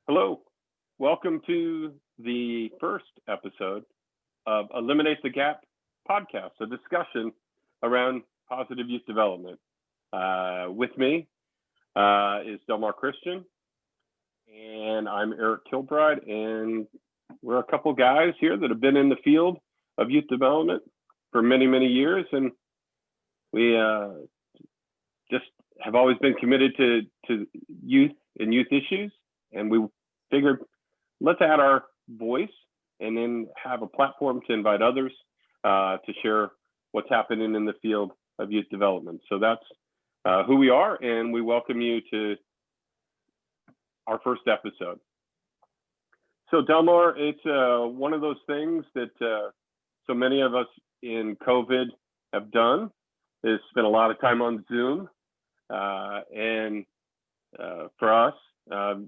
Hello, welcome to the first episode of Eliminate the Gap podcast, a discussion around positive youth development. With me is Delmar Christian, and I'm Eric Kilbride, and we're a couple guys here that have been in the field of youth development for many, many years, and we just have always been committed to youth and youth issues, and we figured let's add our voice and then have a platform to invite others to share what's happening in the field of youth development. So that's who we are, and we welcome you to our first episode. So Delmar, it's one of those things that so many of us in COVID have done is spend a lot of time on Zoom. And for us,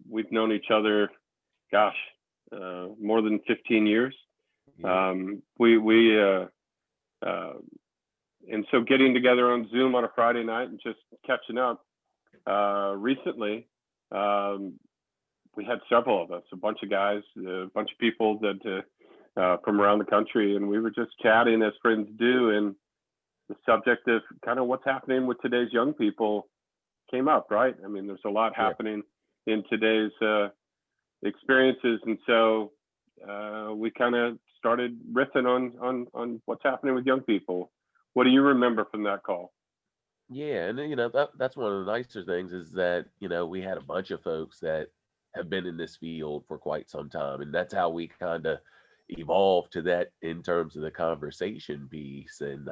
we've known each other, more than 15 years. And so getting together on Zoom on a Friday night and just catching up. Recently, we had several of us, a bunch of guys, a bunch of people that from around the country, and we were just chatting as friends do, and the subject of kind of what's happening with today's young people came up, right? I mean, there's a lot happening in today's experiences, and so we kind of started riffing on what's happening with young people. What do you remember from that call? Yeah, and that's one of the nicer things is that we had a bunch of folks that have been in this field for quite some time, and that's how we kind of evolved to that in terms of the conversation piece, and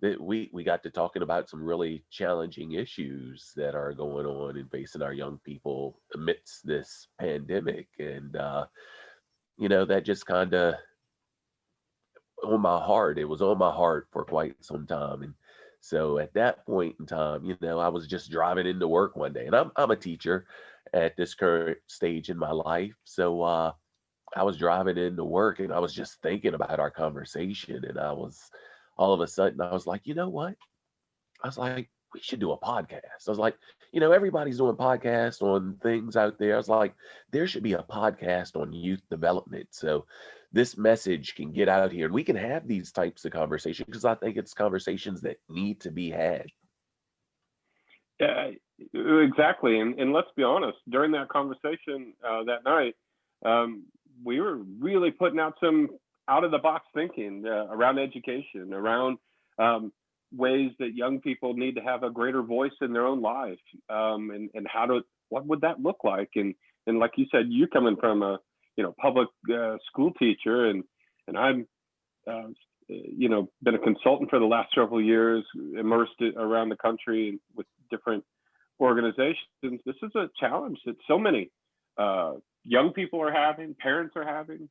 that we got to talking about some really challenging issues that are going on and facing our young people amidst this pandemic, and that just kind of on my heart. It was on my heart for quite some time, and so at that point in time, I was just driving into work one day, and I'm a teacher at this current stage in my life, so I was driving into work, and I was just thinking about our conversation, and I was all of a sudden I was like, you know what? I was like, we should do a podcast. I was like, everybody's doing podcasts on things out there. I was like, there should be a podcast on youth development. So this message can get out here and we can have these types of conversations because I think it's conversations that need to be had. Yeah, exactly. And let's be honest, during that conversation that night, we were really putting out some out of the box thinking around education, around ways that young people need to have a greater voice in their own life, and what would that look like? And like you said, you coming from a public school teacher, and I'm been a consultant for the last several years, immersed around the country with different organizations. This is a challenge that so many young people are having, parents are having.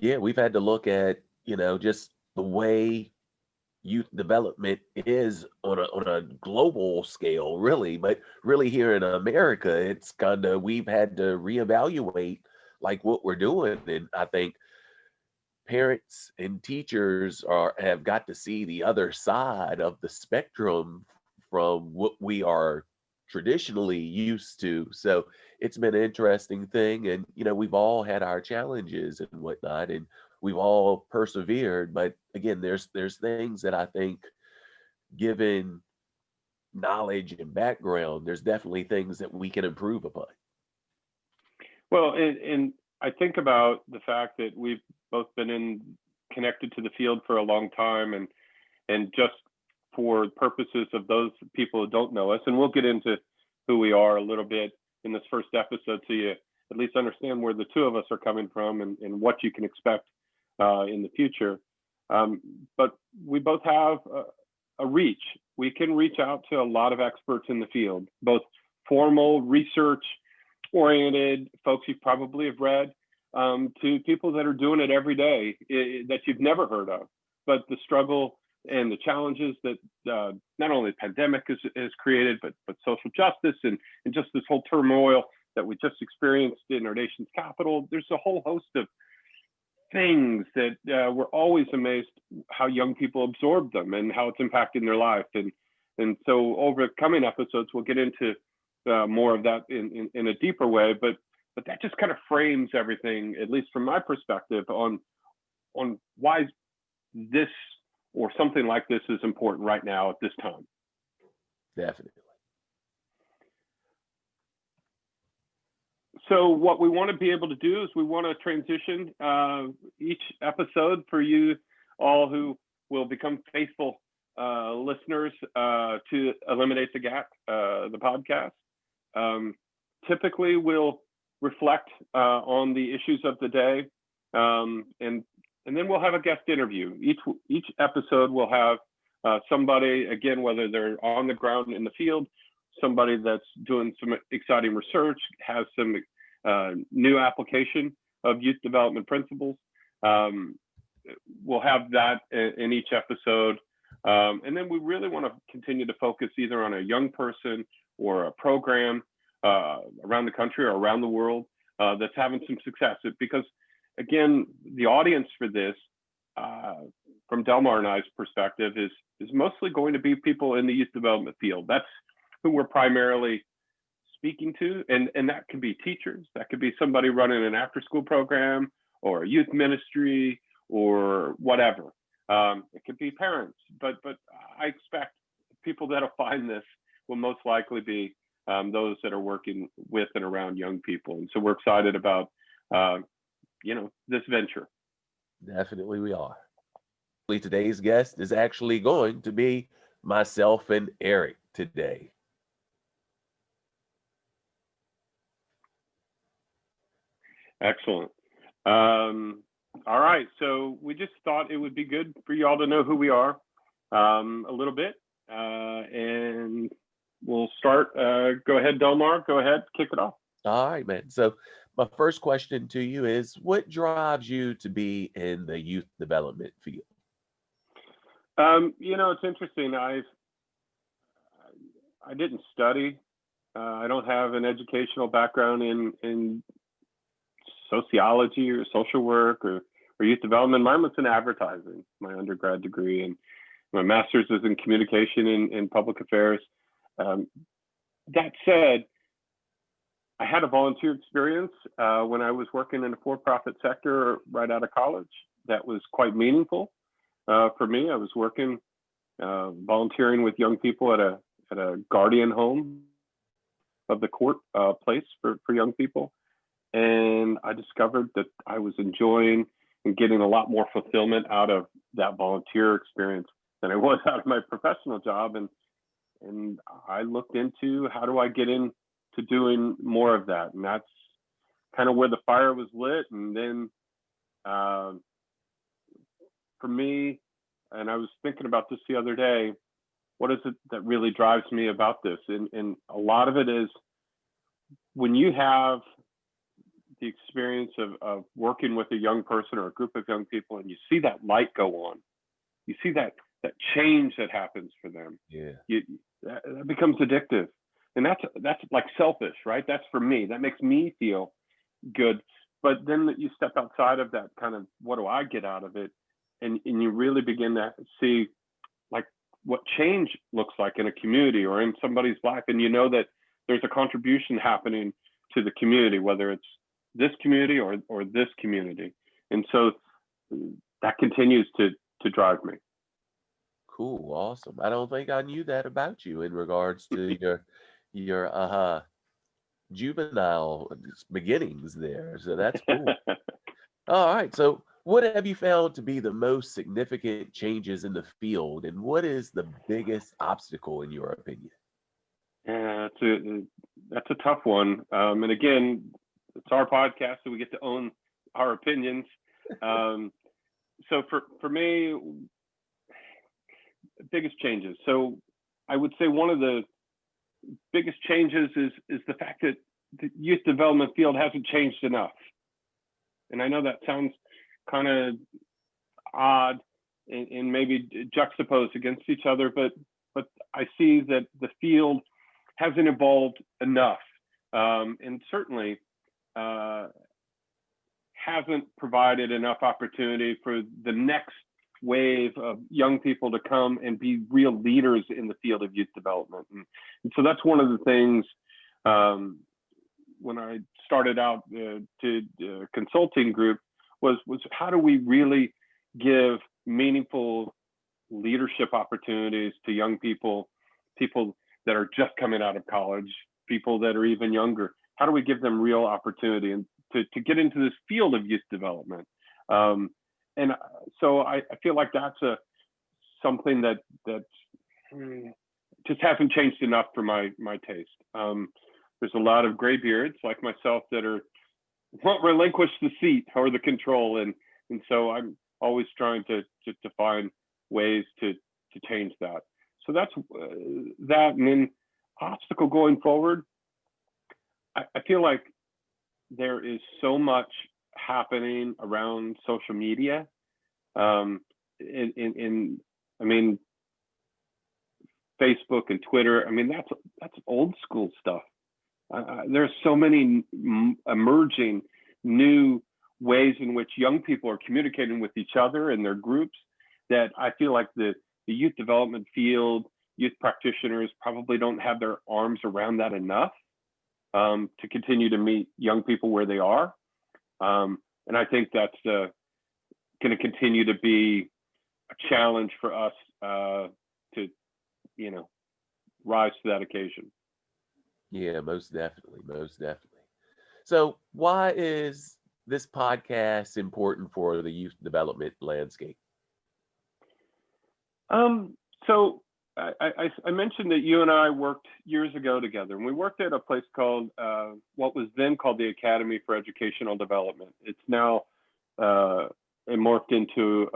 Yeah, we've had to look at, just the way youth development is on a global scale, really, but really here in America, it's kind of we've had to reevaluate like what we're doing. And I think parents and teachers have got to see the other side of the spectrum from what we are traditionally used to. So it's been an interesting thing. And, we've all had our challenges and whatnot, and we've all persevered. But again, there's things that I think, given knowledge and background, there's definitely things that we can improve upon. Well, and I think about the fact that we've both been connected to the field for a long time, and just for purposes of those people who don't know us, and we'll get into who we are a little bit in this first episode, so you at least understand where the two of us are coming from and what you can expect in the future. But we both have a reach. We can reach out to a lot of experts in the field, both formal research oriented folks you probably have read, to people that are doing it every day that you've never heard of. But the struggle and the challenges that not only the pandemic has created, but social justice and just this whole turmoil that we just experienced in our nation's capital. There's a whole host of things that we're always amazed how young people absorb them and how it's impacting their life. And so over coming episodes, we'll get into more of that in a deeper way, but that just kind of frames everything, at least from my perspective, on why this or something like this is important right now at this time. Definitely. So what we want to be able to do is we want to transition each episode for you all who will become faithful listeners to Eliminate the Gap, the podcast. Typically, we'll reflect on the issues of the day, and then we'll have a guest interview. Each episode will have somebody, again, whether they're on the ground in the field, somebody that's doing some exciting research, has some new application of youth development principles. We'll have that in each episode. And then we really want to continue to focus either on a young person or a program around the country or around the world that's having some success. Because again, the audience for this, from Delmar and I's perspective, is mostly going to be people in the youth development field. That's who we're primarily speaking to, and that could be teachers, that could be somebody running an after-school program or a youth ministry or whatever. It could be parents, but I expect people that'll find this will most likely be those that are working with and around young people, and so we're excited about this venture. Definitely, we are. Today's guest is actually going to be myself and Eric today. Excellent. All right, so we just thought it would be good for you all to know who we are a little bit, and we'll start. Go ahead, Delmar. Go ahead, kick it off. All right, man. So my first question to you is, what drives you to be in the youth development field? It's interesting. I didn't study. I don't have an educational background in sociology or social work or youth development. Mine was in advertising, my undergrad degree, and my master's was in communication in public affairs. That said, I had a volunteer experience when I was working in the for-profit sector right out of college. That was quite meaningful for me. I was working, volunteering with young people at a guardian home of the court place for young people. And I discovered that I was enjoying and getting a lot more fulfillment out of that volunteer experience than I was out of my professional job. And I looked into, how do I get into doing more of that? And that's kind of where the fire was lit. And then for me, and I was thinking about this the other day, what is it that really drives me about this? And a lot of it is when you have the experience of working with a young person or a group of young people, and you see that light go on, you see that change that happens for them. Yeah, that becomes addictive, and that's like selfish, right? That's for me. That makes me feel good. But then you step outside of that kind of, what do I get out of it? And you really begin to see like what change looks like in a community or in somebody's life, and you know that there's a contribution happening to the community, whether it's this community or this community. And so that continues to drive me. Cool, awesome. I don't think I knew that about you in regards to your juvenile beginnings there. So that's cool. All right. So what have you found to be the most significant changes in the field, and what is the biggest obstacle in your opinion? Yeah, that's a tough one. And again, it's our podcast, so we get to own our opinions. So for me, biggest changes. So I would say one of the biggest changes is the fact that the youth development field hasn't changed enough. And I know that sounds kind of odd and maybe juxtaposed against each other, but I see that the field hasn't evolved enough, and certainly hasn't provided enough opportunity for the next wave of young people to come and be real leaders in the field of youth development. And so that's one of the things when I started out to consulting group was how do we really give meaningful leadership opportunities to young people, people that are just coming out of college, people that are even younger. How do we give them real opportunity and to get into this field of youth development? And so I feel like that's something that just hasn't changed enough for my taste. There's a lot of graybeards like myself that won't relinquish the seat or the control, and so I'm always trying to find ways to change that. So that's that, and then obstacle going forward. I feel like there is so much happening around social media. I mean, Facebook and Twitter. I mean, that's old school stuff. There's so many emerging new ways in which young people are communicating with each other and their groups that I feel like the youth development field, youth practitioners probably don't have their arms around that enough to continue to meet young people where they are. And I think that's going to continue to be a challenge for us to, rise to that occasion. Yeah, most definitely, most definitely. So why is this podcast important for the youth development landscape? So I mentioned that you and I worked years ago together, and we worked at a place called what was then called the Academy for Educational Development. It's now morphed into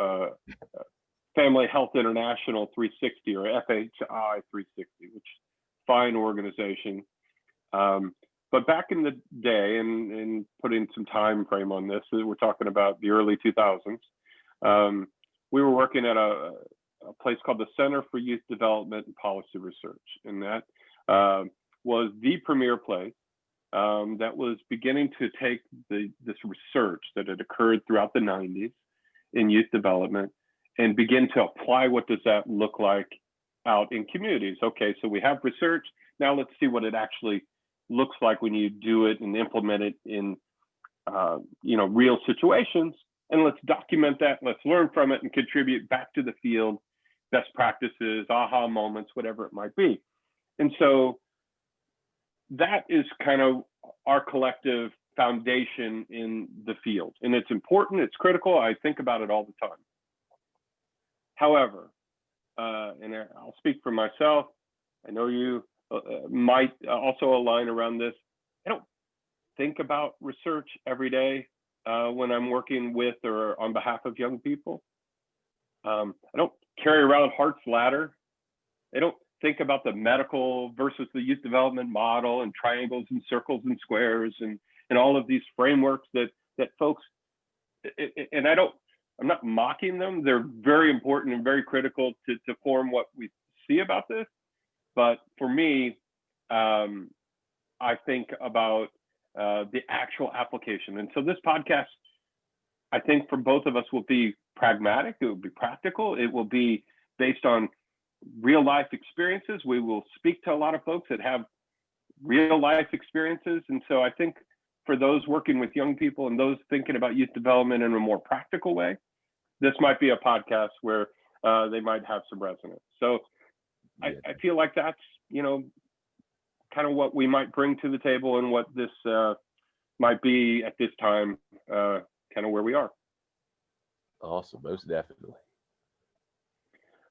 Family Health International 360, or FHI 360, which is a fine organization. But back in the day, and putting some time frame on this, we're talking about the early 2000s, we were working at a place called the Center for Youth Development and Policy Research. And that was the premier place that was beginning to take this research that had occurred throughout the 90s in youth development and begin to apply what does that look like out in communities. Okay, so we have research, now let's see what it actually looks like when you do it and implement it in real situations, and let's document that, let's learn from it and contribute back to the field, best practices, aha moments, whatever it might be. And so that is kind of our collective foundation in the field. And it's important, it's critical, I think about it all the time. However, and I'll speak for myself, I know you might also align around this. I don't think about research every day when I'm working with or on behalf of young people. I don't carry around Hart's ladder. I don't think about the medical versus the youth development model and triangles and circles and squares and all of these frameworks that folks, and I'm not mocking them. They're very important and very critical to form what we see about this. But for me, I think about the actual application. And so this podcast, I think for both of us, will be pragmatic. It will be practical. It will be based on real life experiences. We will speak to a lot of folks that have real life experiences. And so I think for those working with young people and those thinking about youth development in a more practical way, this might be a podcast where they might have some resonance. So I feel like that's, kind of what we might bring to the table and what this might be at this time, kind of where we are. Awesome, most definitely.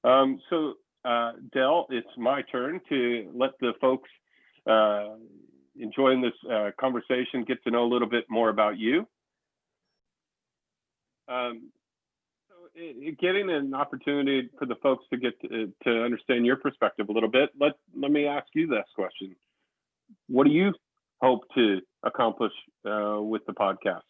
So Dell, it's my turn to let the folks enjoying this conversation get to know a little bit more about you. Getting an opportunity for the folks to get to understand your perspective a little bit, let me ask you this question. What do you hope to accomplish with the podcast?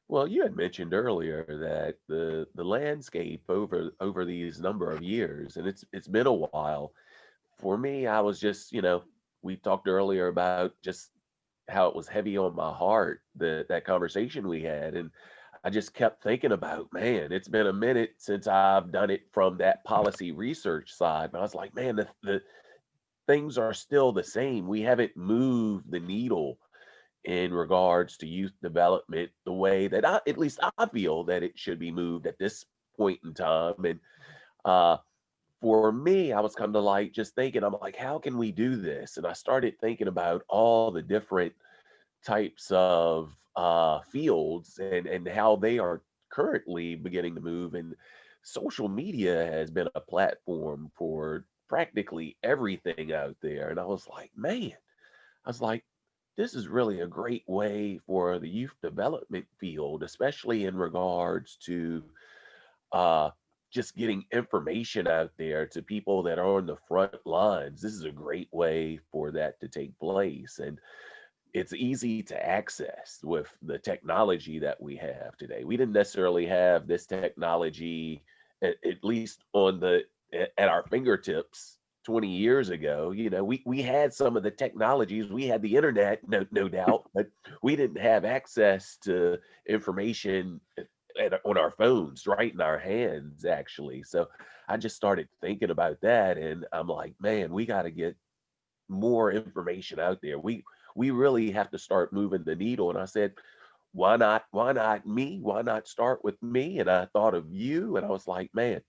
Well, you had mentioned earlier that the landscape over these number of years, and it's been a while. For me, I was just, we talked earlier about just how it was heavy on my heart, that conversation we had. And I just kept thinking about, man, it's been a minute since I've done it from that policy research side. And I was like, man, things are still the same. We haven't moved the needle in regards to youth development the way that at least I feel that it should be moved at this point in time. And uh, for me, I was kind of like just thinking, I'm like, how can we do this? And I started thinking about all the different types of fields and how they are currently beginning to move. And social media has been a platform for practically everything out there. And I was like, man, I was like, this is really a great way for the youth development field, especially in regards to uh, just getting information out there to people that are on the front lines. This is a great way for that to take place. And it's easy to access with the technology that we have today. We didn't necessarily have this technology, at least at our fingertips 20 years ago. You know, we had some of the technologies, we had the internet, no doubt, but we didn't have access to information on our phones, right in our hands, actually. So I just started thinking about that, and I'm like, man, we got to get more information out there. We really have to start moving the needle. And I said, why not me? Why not start with me? And I thought of you, and I was like, man,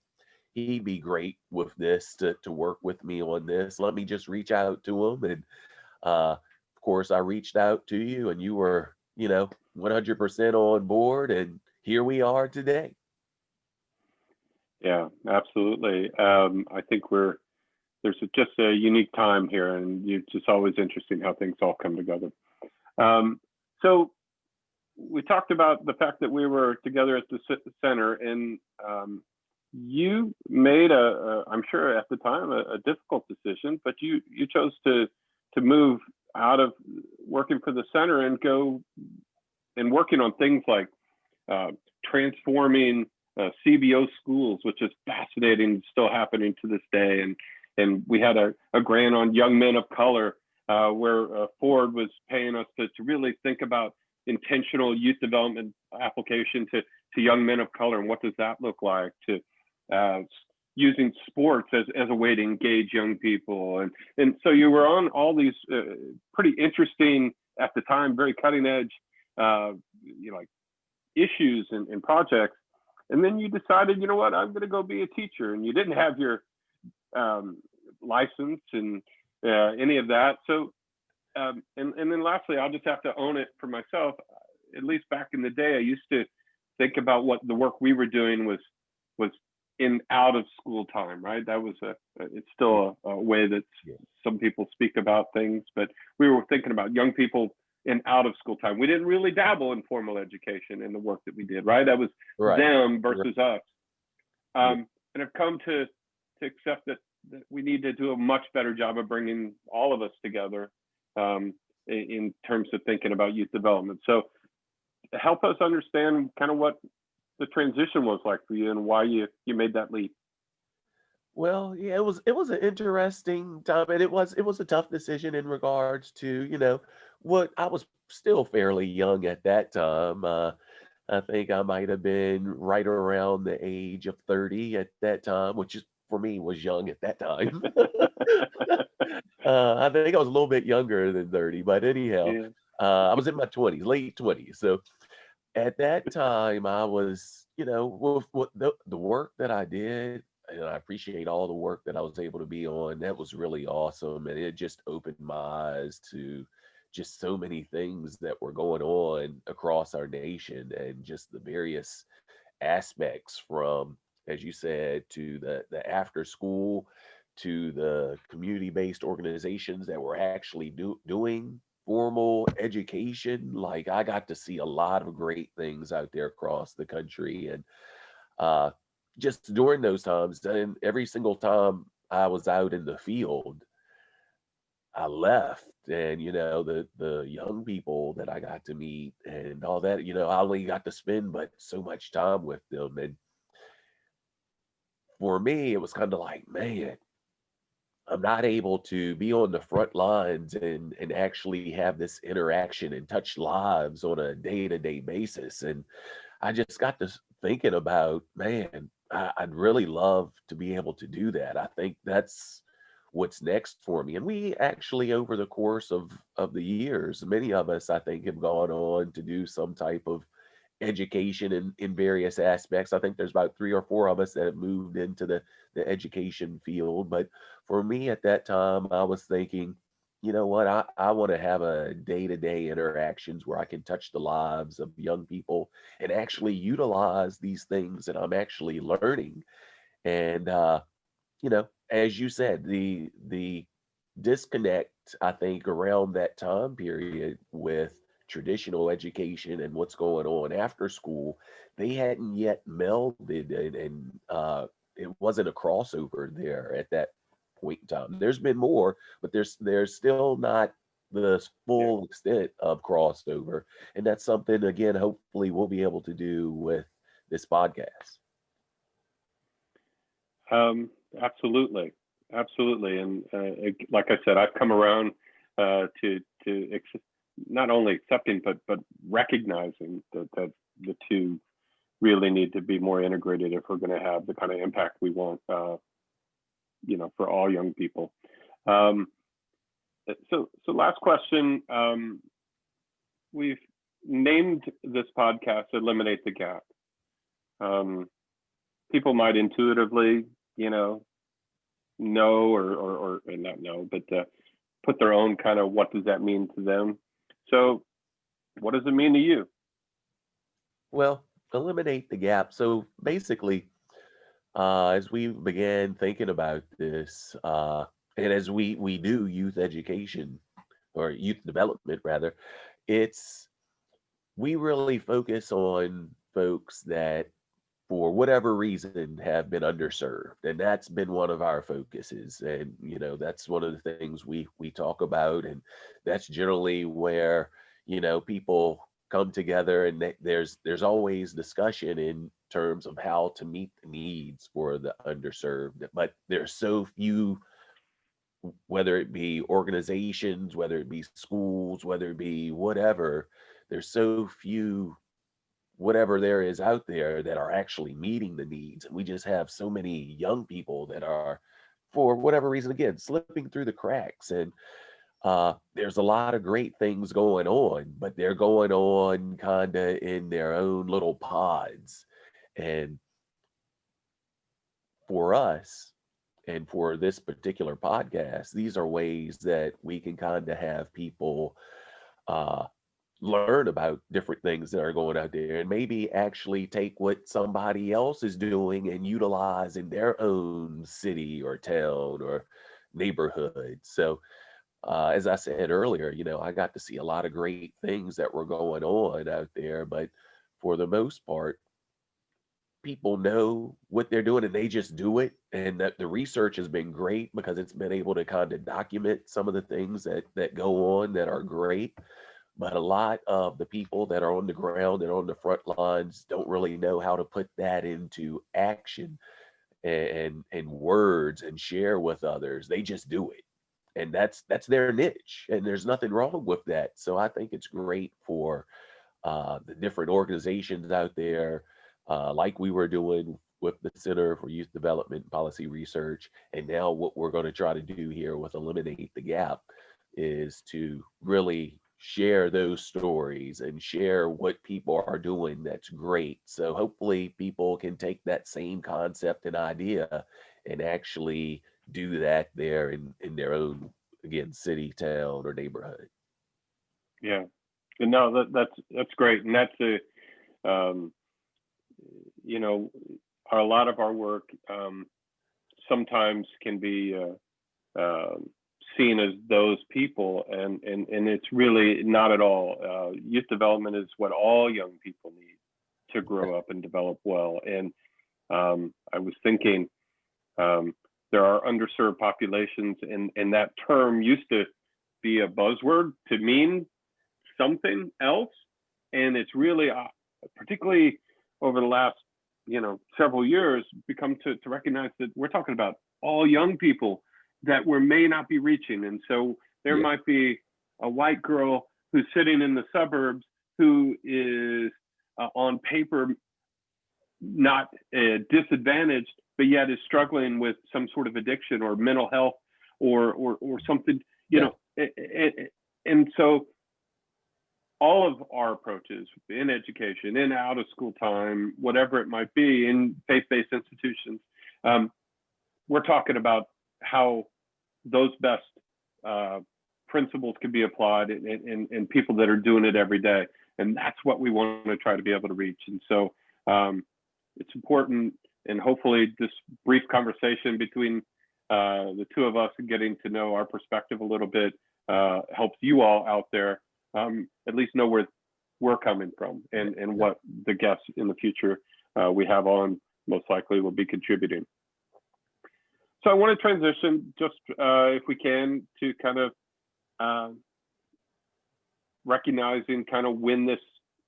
he'd be great with this to work with me on this. Let me just reach out to him. And of course I reached out to you, and you were, 100% on board, and here we are today. Yeah, absolutely. I think there's just a unique time here, and it's just always interesting how things all come together. So we talked about the fact that we were together at the center, and you made I'm sure at the time, a difficult decision, but you chose to move out of working for the center and go and working on things like transforming CBO schools, which is fascinating, still happening to this day. And we had a grant on young men of color where Ford was paying us to really think about intentional youth development application to young men of color, and what does that look like, to using sports as a way to engage young people. And so you were on all these pretty interesting, at the time, very cutting edge like issues and projects. And then you decided, you know what, I'm going to go be a teacher. And you didn't have your license and any of that. So, and then lastly, I'll just have to own it for myself. At least back in the day, I used to think about what the work we were doing was in out of school time, right? That was it's still a way that some people speak about things, but we were thinking about young people in out of school time. We didn't really dabble in formal education in the work that we did, right? That was them versus us. And I've come to accept that we need to do a much better job of bringing all of us together in terms of thinking about youth development. So help us understand kind of what the transition was like for you and why you made that leap. Well, yeah, it was an interesting time, and it was a tough decision in regards to what I was still fairly young at that time. I think I might have been right around the age of 30 at that time, which is for me was young at that time. I think I was a little bit younger than 30, but anyhow, Yeah. I was in my 20s, late 20s. So at that time, I was, with the work that I did, and I appreciate all the work that I was able to be on. That was really awesome. And it just opened my eyes to just so many things that were going on across our nation, and just the various aspects from, as you said, to the after school, to the community-based organizations that were actually doing formal education. Like, I got to see a lot of great things out there across the country. And uh, just during those times, and every single time I was out in the field, I left, and the young people that I got to meet and all that, I only got to spend but so much time with them. And for me, it was kind of like, man, I'm not able to be on the front lines and actually have this interaction and touch lives on a day-to-day basis. And I just got to thinking about, man, I'd really love to be able to do that. I think that's what's next for me. And we actually, over the course of the years, many of us, I think, have gone on to do some type of education in various aspects. I think there's about three or four of us that have moved into the education field. But for me at that time, I was thinking, you know what, I want to have a day-to-day interactions where I can touch the lives of young people and actually utilize these things that I'm actually learning. And as you said, the disconnect, I think, around that time period with traditional education and what's going on after school, they hadn't yet melded, and it wasn't a crossover there at that point in time. There's been more, but there's still not the Yeah. full extent of crossover, and that's something, again, hopefully we'll be able to do with this podcast. Absolutely, absolutely, and like I said, I've come around to not only accepting but recognizing that the two really need to be more integrated if we're going to have the kind of impact we want, for all young people. Um, so last question. We've named this podcast "Eliminate the Gap." Um, People might intuitively, know or not know, but put their own kind of what does that mean to them. So, what does it mean to you? Well, eliminate the gap. So basically, as we began thinking about this, and as we do youth education or youth development rather, it's we really focus on folks that for whatever reason have been underserved, and that's been one of our focuses. And that's one of the things we talk about, and that's generally where people come together, and there's always discussion in terms of how to meet the needs for the underserved. But there's so few, whether it be organizations, whether it be schools, whether it be whatever, there's so few, whatever there is out there, that are actually meeting the needs. And we just have so many young people that are, for whatever reason, again, slipping through the cracks. And there's a lot of great things going on, but they're going on kind of in their own little pods. And for us, and for this particular podcast, these are ways that we can kind of have people uh, learn about different things that are going out there, and maybe actually take what somebody else is doing and utilize in their own city or town or neighborhood. So, as I said earlier, I got to see a lot of great things that were going on out there, but for the most part, people know what they're doing and they just do it. And that the research has been great because it's been able to kind of document some of the things that go on that are great. But a lot of the people that are on the ground and on the front lines don't really know how to put that into action and words and share with others. They just do it. And that's their niche. And there's nothing wrong with that. So I think it's great for the different organizations out there, like we were doing with the Center for Youth Development and Policy Research. And now what we're going to try to do here with Eliminate the Gap is to really share those stories and share what people are doing that's great. So hopefully people can take that same concept and idea and actually do that there in their own, again, city, town, or neighborhood. Yeah, and no, that's great, and that's um, you know, a lot of our work sometimes can be seen as those people, and it's really not at all. Youth development is what all young people need to grow up and develop well. And I was thinking there are underserved populations, and that term used to be a buzzword to mean something else, and it's really, particularly over the last several years, become to recognize that we're talking about all young people that we may not be reaching. And so there Yeah. might be a white girl who's sitting in the suburbs who is on paper not disadvantaged, but yet is struggling with some sort of addiction or mental health or something, Yeah. and so all of our approaches in education, in out of school time, whatever it might be, in faith-based institutions, we're talking about how those best principles can be applied in people that are doing it every day. And that's what we want to try to be able to reach. And so it's important, and hopefully this brief conversation between the two of us and getting to know our perspective a little bit helps you all out there at least know where we're coming from and what the guests in the future we have on most likely will be contributing. So I want to transition just if we can to kind of recognizing kind of when this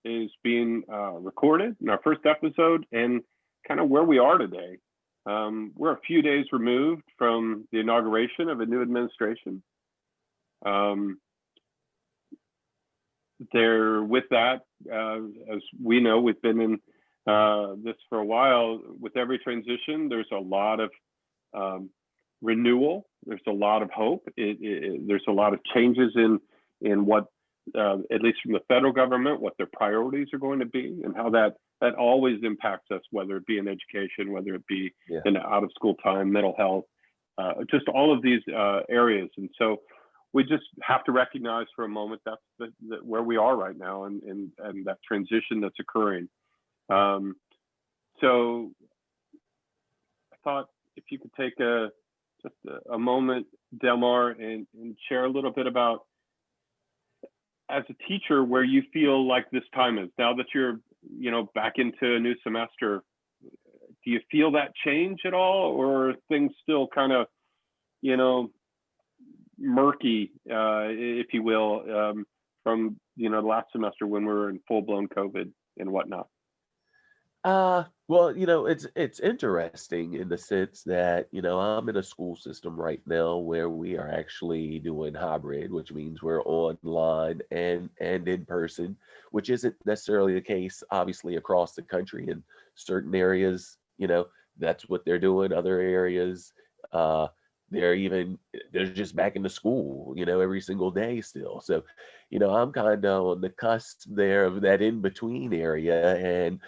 is being recorded in our first episode and kind of where we are today. We're a few days removed from the inauguration of a new administration. There, with that, as we know, we've been in this for a while. With every transition, there's a lot of renewal. There's a lot of hope. There's a lot of changes in what, at least from the federal government, what their priorities are going to be, and how that always impacts us, whether it be in education, whether it be in out of school time, mental health, just all of these areas. And so we just have to recognize for a moment that's where we are right now, and that transition that's occurring. So I thought if you could take just a moment, Delmar, and share a little bit about, as a teacher, where you feel like this time is now that you're back into a new semester. Do you feel that change at all, or are things still kind of murky, if you will, from the last semester when we were in full-blown COVID and whatnot? Well, it's interesting in the sense that, I'm in a school system right now where we are actually doing hybrid, which means we're online and in person, which isn't necessarily the case, obviously, across the country. In certain areas, that's what they're doing. Other areas, they're just back into school, every single day still. So, I'm kind of on the cusp there of that in between area, and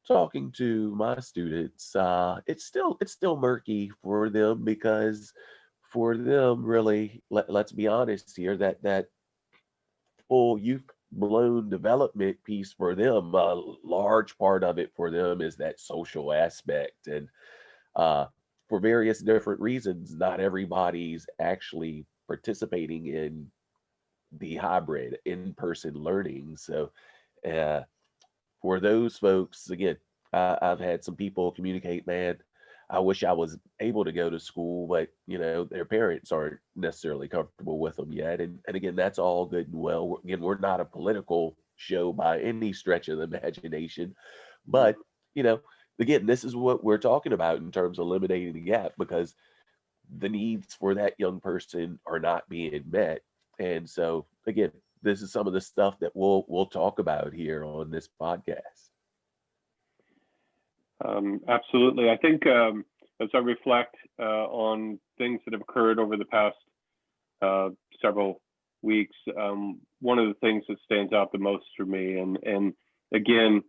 talking to my students, it's still murky for them, because for them, really, let's be honest here, that full youth blown development piece for them, a large part of it for them is that social aspect. And for various different reasons, not everybody's actually participating in the hybrid in-person learning. So for those folks, again, I've had some people communicate, man, I wish I was able to go to school, but their parents aren't necessarily comfortable with them yet. And again, that's all good and well. Again, we're not a political show by any stretch of the imagination, but again, this is what we're talking about in terms of eliminating the gap, because the needs for that young person are not being met. And so again, this is some of the stuff that we'll talk about here on this podcast. Absolutely. I think as I reflect on things that have occurred over the past several weeks, one of the things that stands out the most for me, and again,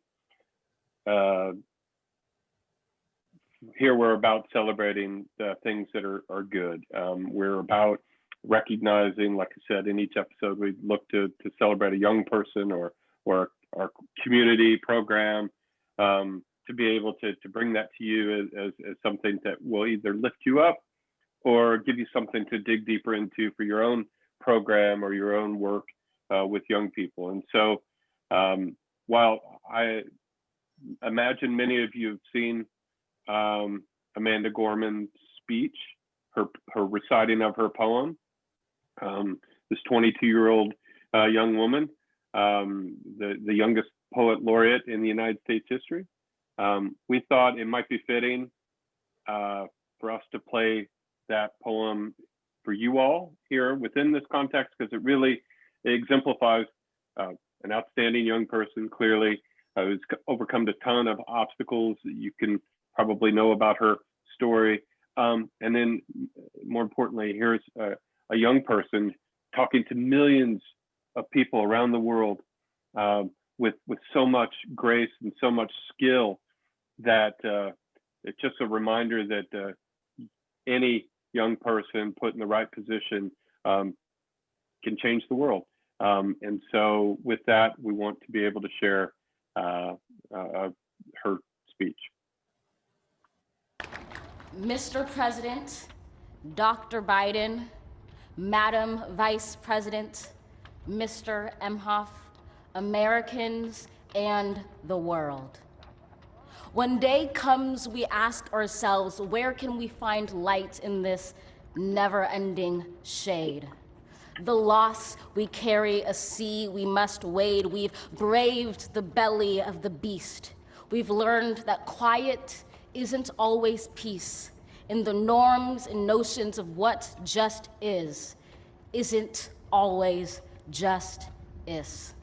here we're about celebrating the things that are good. We're about recognizing, like I said, in each episode, we look to celebrate a young person or our community program, to be able to bring that to you as something that will either lift you up or give you something to dig deeper into for your own program or your own work with young people. And so while I imagine many of you have seen Amanda Gorman's speech, her reciting of her poem, this 22-year-old young woman, the youngest poet laureate in the United States history, we thought it might be fitting for us to play that poem for you all here within this context, because it really exemplifies an outstanding young person, clearly, who's overcome a ton of obstacles. You can probably know about her story, And then more importantly, here's a young person talking to millions of people around the world with so much grace and so much skill that it's just a reminder that any young person put in the right position can change the world. And so with that, we want to be able to share her speech. Mr. President, Dr. Biden, Madam Vice President, Mr. Emhoff, Americans, and the world. When day comes, we ask ourselves, where can we find light in this never-ending shade? The loss we carry, a sea we must wade. We've braved the belly of the beast. We've learned that quiet isn't always peace, and the norms and notions of what just isn't always just is.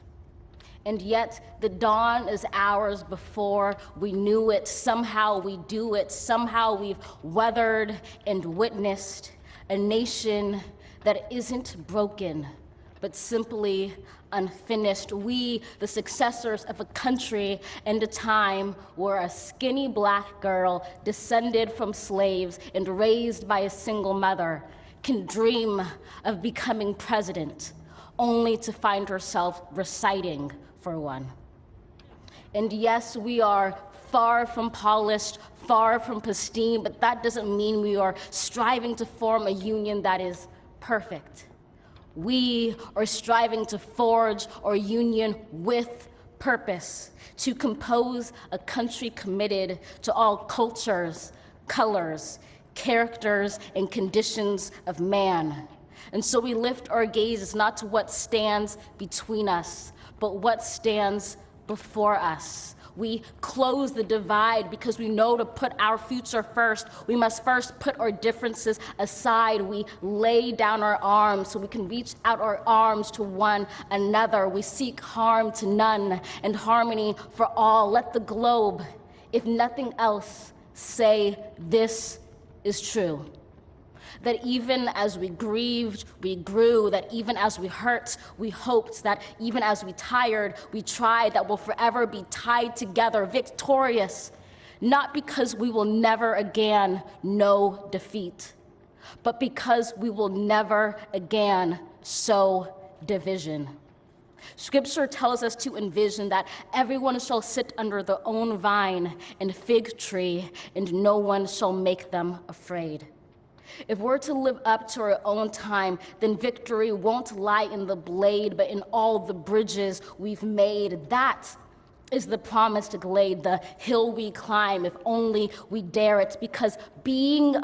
And yet the dawn is ours before we knew it. Somehow we do it. Somehow we've weathered and witnessed a nation that isn't broken, but simply unfinished. We, the successors of a country and a time where a skinny black girl descended from slaves and raised by a single mother can dream of becoming president, only to find herself reciting for one. And yes, we are far from polished, far from pristine, but that doesn't mean we are striving to form a union that is perfect. We are striving to forge our union with purpose, to compose a country committed to all cultures, colors, characters, and conditions of man. And so we lift our gazes not to what stands between us, but what stands before us. We close the divide because we know to put our future first, we must first put our differences aside. We lay down our arms so we can reach out our arms to one another. We seek harm to none and harmony for all. Let the globe, if nothing else, say this is true. That even as we grieved, we grew, that even as we hurt, we hoped, that even as we tired, we tried, that we'll forever be tied together, victorious, not because we will never again know defeat, but because we will never again sow division. Scripture tells us to envision that everyone shall sit under their own vine and fig tree, and no one shall make them afraid. If we're to live up to our own time, then victory won't lie in the blade, but in all the bridges we've made. That is the promised glade, the hill we climb, if only we dare it, because being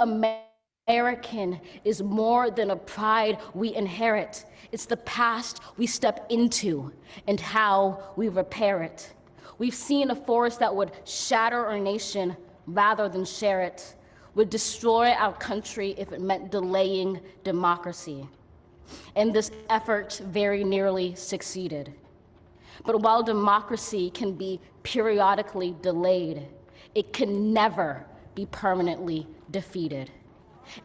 American is more than a pride we inherit. It's the past we step into and how we repair it. We've seen a force that would shatter our nation rather than share it, would destroy our country if it meant delaying democracy. And this effort very nearly succeeded. But while democracy can be periodically delayed, it can never be permanently defeated.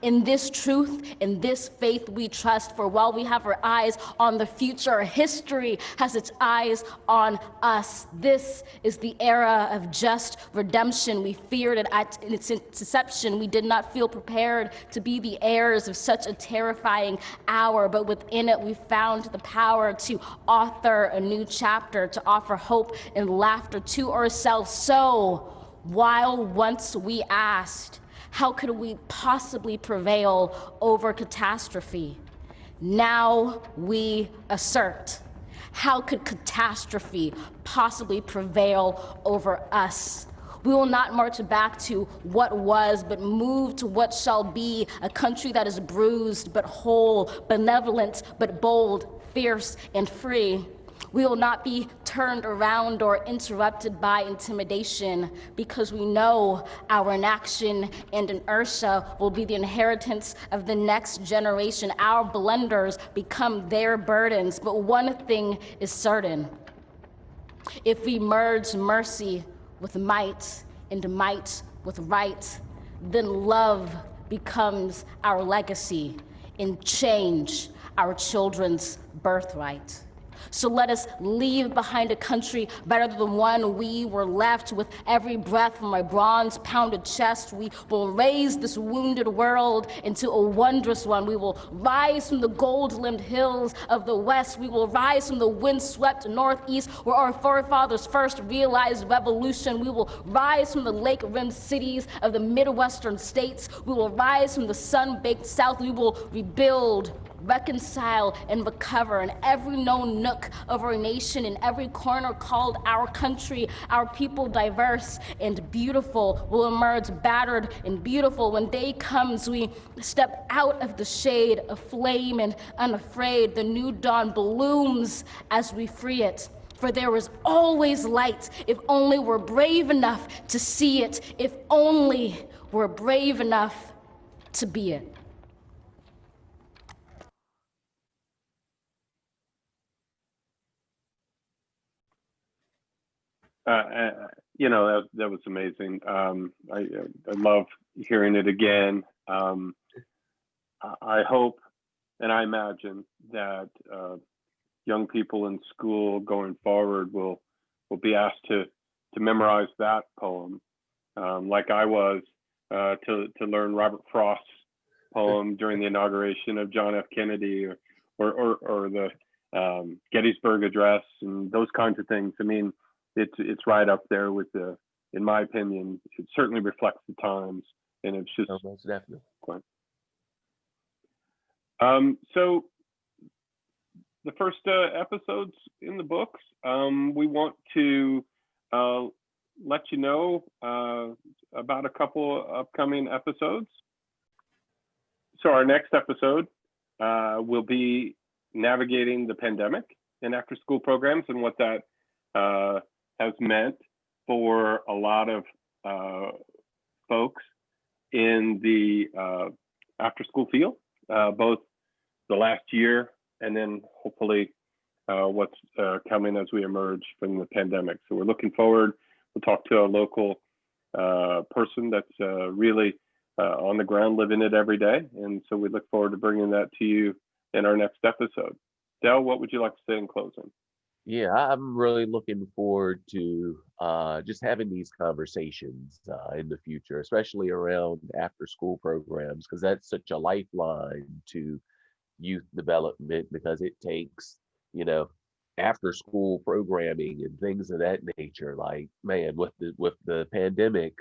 In this truth, in this faith we trust, for while we have our eyes on the future, history has its eyes on us. This is the era of just redemption. We feared it at its inception. We did not feel prepared to be the heirs of such a terrifying hour, but within it we found the power to author a new chapter, to offer hope and laughter to ourselves. So, while once we asked, how could we possibly prevail over catastrophe? Now we assert, how could catastrophe possibly prevail over us? We will not march back to what was, but move to what shall be, a country that is bruised but whole, benevolent but bold, fierce and free. We will not be turned around or interrupted by intimidation, because we know our inaction and inertia will be the inheritance of the next generation. Our blunders become their burdens. But one thing is certain: if we merge mercy with might and might with right, then love becomes our legacy and change our children's birthright. So let us leave behind a country better than the one we were left. With every breath from my bronze-pounded chest, we will raise this wounded world into a wondrous one. We will rise from the gold-limbed hills of the West. We will rise from the wind-swept Northeast, where our forefathers first realized revolution. We will rise from the lake-rimmed cities of the Midwestern states. We will rise from the sun-baked South. We will rebuild, reconcile, and recover in every known nook of our nation, in every corner called our country. Our people, diverse and beautiful, will emerge battered and beautiful. When day comes, we step out of the shade, aflame and unafraid. The new dawn blooms as we free it. For there is always light, if only we're brave enough to see it, if only we're brave enough to be it. That was amazing. I love hearing it again. I hope and I imagine that young people in school going forward will be asked to memorize that poem, like I was to learn Robert Frost's poem during the inauguration of John F. Kennedy, or the Gettysburg Address, and those kinds of things. I mean, it's right up there with in my opinion, it certainly reflects the times, and it's just most definitely. So the first episodes in the books, we want to let you know about a couple upcoming episodes. So our next episode will be navigating the pandemic and after school programs, and what that has meant for a lot of folks in the after school field, both the last year and then hopefully what's coming as we emerge from the pandemic. So we're looking forward. We'll talk to a local person that's really on the ground living it every day. And so we look forward to bringing that to you in our next episode. Dell, what would you like to say in closing? Yeah, I'm really looking forward to just having these conversations in the future, especially around after school programs, because that's such a lifeline to youth development, because it takes, after school programming and things of that nature. Like, man, with the pandemic,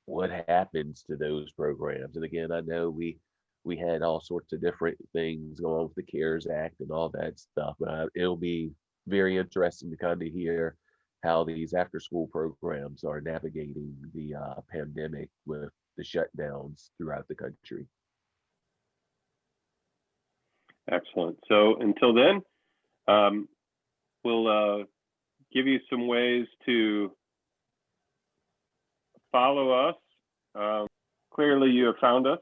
what happens to those programs? And again, I know we had all sorts of different things going on with the CARES Act and all that stuff, but it'll be very interesting to kind of hear how these after school programs are navigating the pandemic with the shutdowns throughout the country. Excellent. So until then, we'll give you some ways to follow us. Clearly you have found us.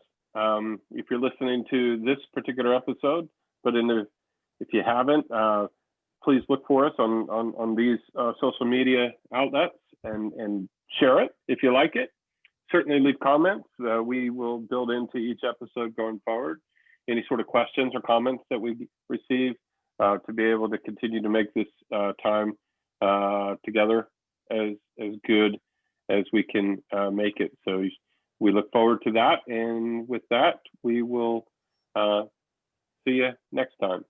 If you're listening to this particular episode, but if you haven't, please look for us on these social media outlets and share it if you like it. Certainly leave comments. We will build into each episode going forward any sort of questions or comments that we receive to be able to continue to make this time together as good as we can make it. So we look forward to that. And with that, we will see you next time.